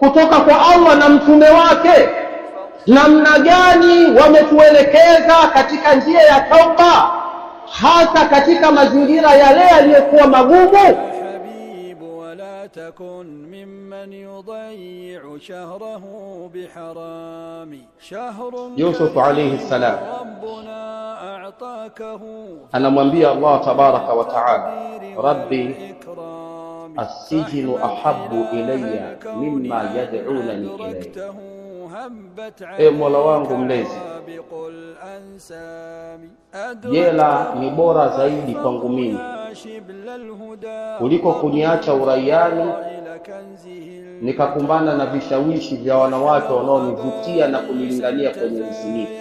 kutoka kwa Allah na mtume wake, namna gani wametuelekeza katika njia ya tauba, hasa katika mazingira yale yaliyokuwa magumu. تكن ممن يضيع شهره بحرام شهر يوسف عليه السلام ربنا أعطاكه anamwambia Allah tabaraka wa taala, rabbi السجن أحب إلي مما يدعونني إليه. Mola wangu mlezi, jela ni bora zaidi kwangu mimi kuliko kuniacha uraiani nikakumbana na vishawishi vya wanawake wanaonivutia na kunilingania kwenye uzinifu.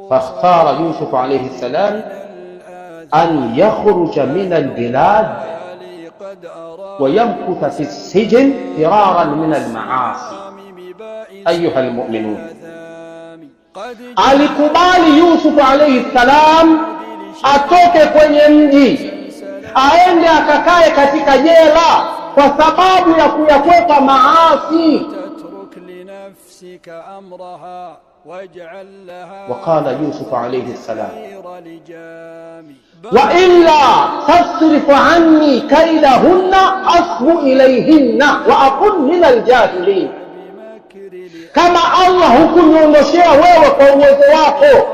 Fakhtara Yusuf alayhi salam an yakhruja min albilad wa yamkutha fi as-sijn firaran min al-ma'asi. Ayuha almu'minun, alikubali Yusuf alayhi salam atoke kwenye mji aende akakae katika jela kwa sababu ya kuyakwepa maasi. وقال يوسف عليه السلام وإلا تصرف عني كيدهن أصب إليهن وأكن من الجاهلين. Kama Allah hukuniondoshea wewe kwa uwezo wako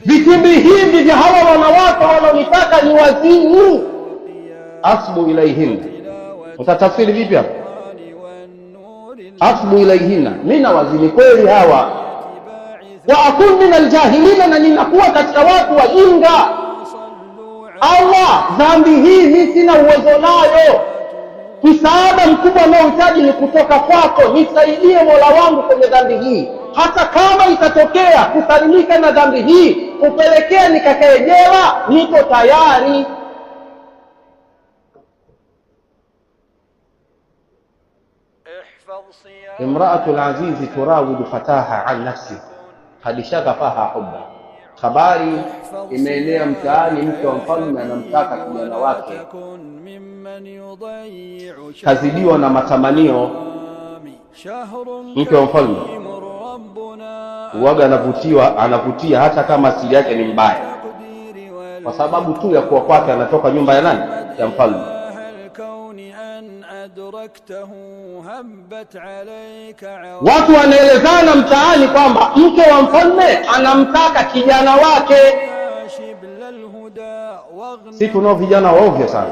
vitimbi hivi vya hawa wanawake wanaonitaka ni wazini, asbu ilaihinna, utatafsiri vipi hapo? Asbu ilaihinna, mina wazini kweli hawa, wa akun min aljahilina, na ninakuwa katika watu wajinga. Allah, dhambi hii mimi sina uwezo nayo, msaada mkubwa naohitaji ni kutoka kwako, nisaidie Mola wangu kwenye dhambi hii. Hata kama itatokea kusalimika na dhambi hii kupelekea nikakae jela, niko tayari. Imra'atul azizi turawidu fataha an nafsi hadi shagafaha hubba. Habari imeenea mtaani, mke wa mfalme anamtaka kijana wake, kazidiwa na matamanio. Mke wa mfalme uwaga anavutia hata kama asili yake ni mbaya, kwa sababu tu ya kuwa kwake anatoka nyumba ya nani? Ya mfalme. Watu wanaelezana mtaani kwamba mke wa mfalme anamtaka kijana wake. Si tunao vijana waovyo sana.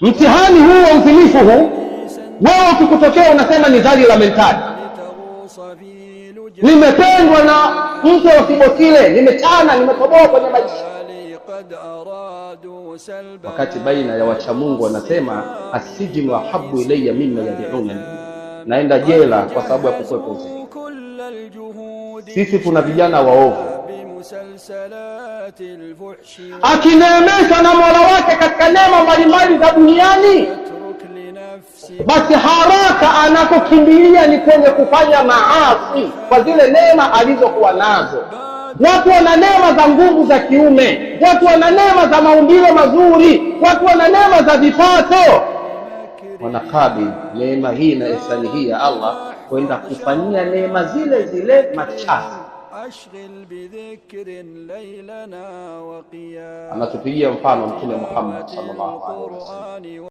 Mtihani huu wa uzinifu huu, wewe ukikutokea unasema ni dhali la mentali, nimependwa na mke wa kibotile, nimechana, nimetoboa kwenye maisha. Wakati baina ya wacha Mungu wanasema asijinu ahabbu ilayya mimma yad'unani, naenda jela kwa sababu ya kukwepa uzinifu. Sisi tuna vijana waovu, akineemeshwa na Mola wake katika neema mbalimbali za duniani, basi haraka anakokimbilia ni kwenye kufanya maasi kwa zile neema alizokuwa nazo. Watu wana neema za nguvu za kiume, watu wana neema za maumbile mazuri, watu wana neema za vipato, wanakabili neema hii na ihsani hii ya Allah kwenda kufanyia neema zile zile machafu. Anatupigia mfano Mtume Muhammad sallallahu alaihi wasallam.